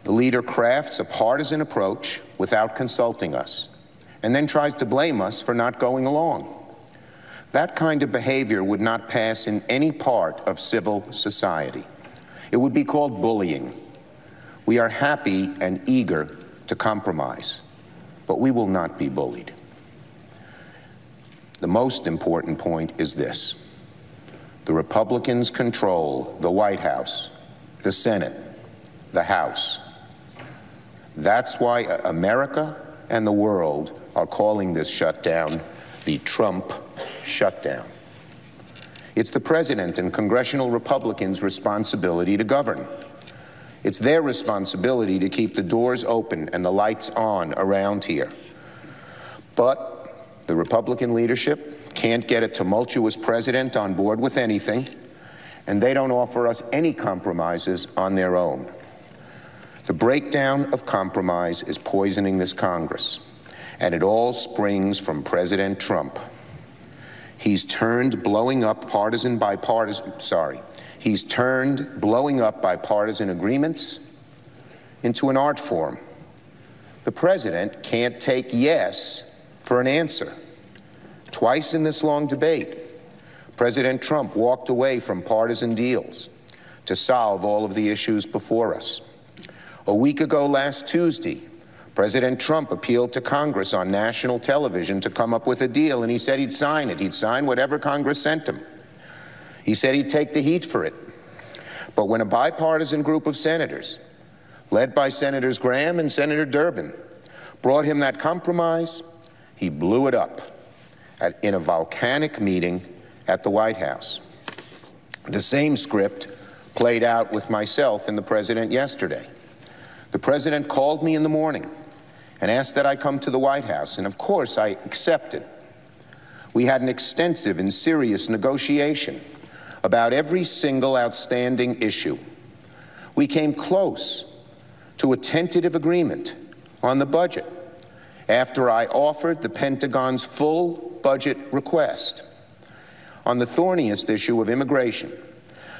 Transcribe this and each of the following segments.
The leader crafts a partisan approach without consulting us, and then tries to blame us for not going along. That kind of behavior would not pass in any part of civil society. It would be called bullying. We are happy and eager to compromise, but we will not be bullied. The most important point is this: the Republicans control the White House, the Senate, the House. That's why America and the world are calling this shutdown the Trump shutdown. It's the president and congressional Republicans' responsibility to govern. It's their responsibility to keep the doors open and the lights on around here. But the Republican leadership can't get a tumultuous president on board with anything, and they don't offer us any compromises on their own. The breakdown of compromise is poisoning this Congress, and it all springs from President Trump. He's turned blowing up bipartisan agreements into an art form. The president can't take yes for an answer. Twice in this long debate, President Trump walked away from partisan deals to solve all of the issues before us. A week ago last Tuesday, President Trump appealed to Congress on national television to come up with a deal, and he said he'd sign it. He'd sign whatever Congress sent him. He said he'd take the heat for it. But when a bipartisan group of senators, led by Senators Graham and Senator Durbin, brought him that compromise, he blew it up in a volcanic meeting at the White House. The same script played out with myself and the president yesterday. The president called me in the morning and asked that I come to the White House, and of course I accepted. We had an extensive and serious negotiation about every single outstanding issue. We came close to a tentative agreement on the budget after I offered the Pentagon's full budget request. On the thorniest issue of immigration,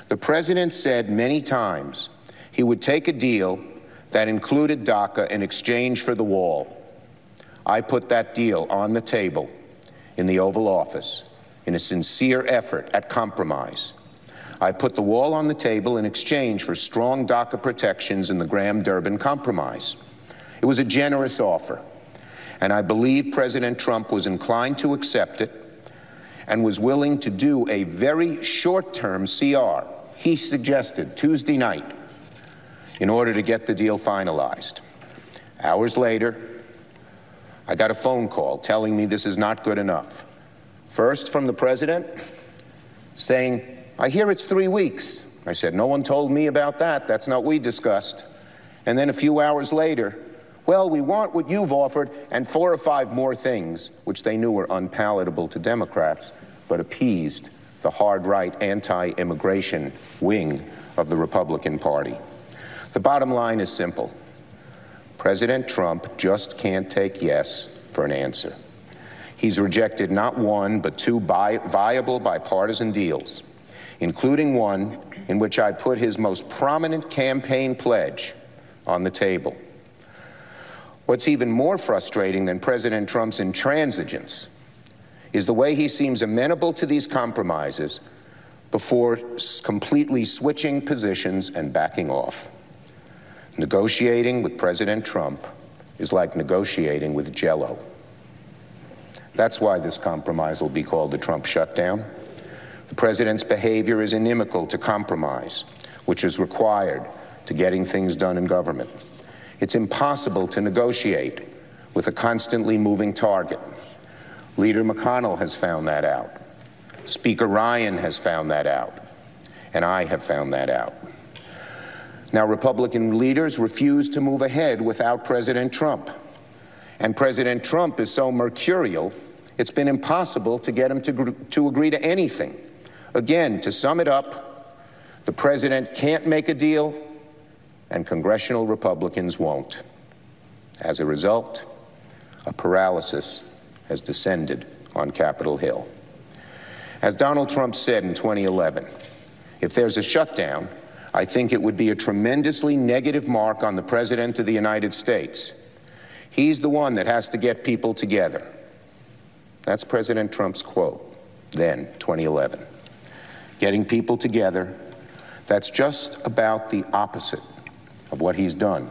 the president said many times he would take a deal that included DACA in exchange for the wall. I put that deal on the table in the Oval Office in a sincere effort at compromise. I put the wall on the table in exchange for strong DACA protections in the Graham-Durbin compromise. It was a generous offer, and I believe President Trump was inclined to accept it and was willing to do a very short-term CR, he suggested Tuesday night, in order to get the deal finalized. Hours later, I got a phone call telling me this is not good enough. First from the president, saying, I hear it's 3 weeks. I said, no one told me about that. That's not what we discussed. And then a few hours later, well, we want what you've offered and 4 or 5 more things, which they knew were unpalatable to Democrats, but appeased the hard-right anti-immigration wing of the Republican Party. The bottom line is simple. President Trump just can't take yes for an answer. He's rejected not 1, but 2 viable bipartisan deals, including one in which I put his most prominent campaign pledge on the table. What's even more frustrating than President Trump's intransigence is the way he seems amenable to these compromises before completely switching positions and backing off. Negotiating with President Trump is like negotiating with Jello. That's why this compromise will be called the Trump shutdown. The president's behavior is inimical to compromise, which is required to getting things done in government. It's impossible to negotiate with a constantly moving target. Leader McConnell has found that out. Speaker Ryan has found that out. And I have found that out. Now, Republican leaders refuse to move ahead without President Trump. And President Trump is so mercurial, it's been impossible to get him to agree to anything. Again, to sum it up, the president can't make a deal, and congressional Republicans won't. As a result, a paralysis has descended on Capitol Hill. As Donald Trump said in 2011, if there's a shutdown, I think it would be a tremendously negative mark on the President of the United States. He's the one that has to get people together. That's President Trump's quote, then, 2011. Getting people together, that's just about the opposite of what he's done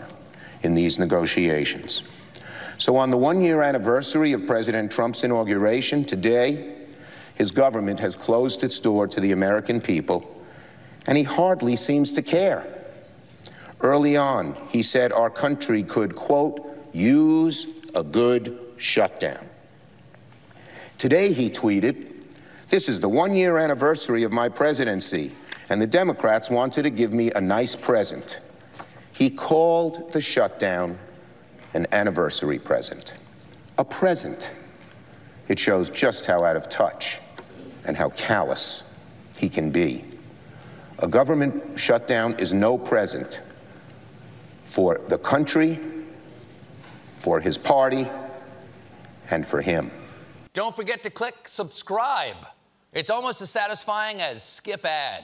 in these negotiations. So on the one-year anniversary of President Trump's inauguration, today, his government has closed its door to the American people, and he hardly seems to care. Early on, he said our country could, quote, use a good shutdown. Today, he tweeted, "This is the one-year anniversary of my presidency, and the Democrats wanted to give me a nice present." He called the shutdown an anniversary present. A present. It shows just how out of touch and how callous he can be. A government shutdown is no present for the country, for his party, and for him. Don't forget to click subscribe. It's almost as satisfying as skip ad.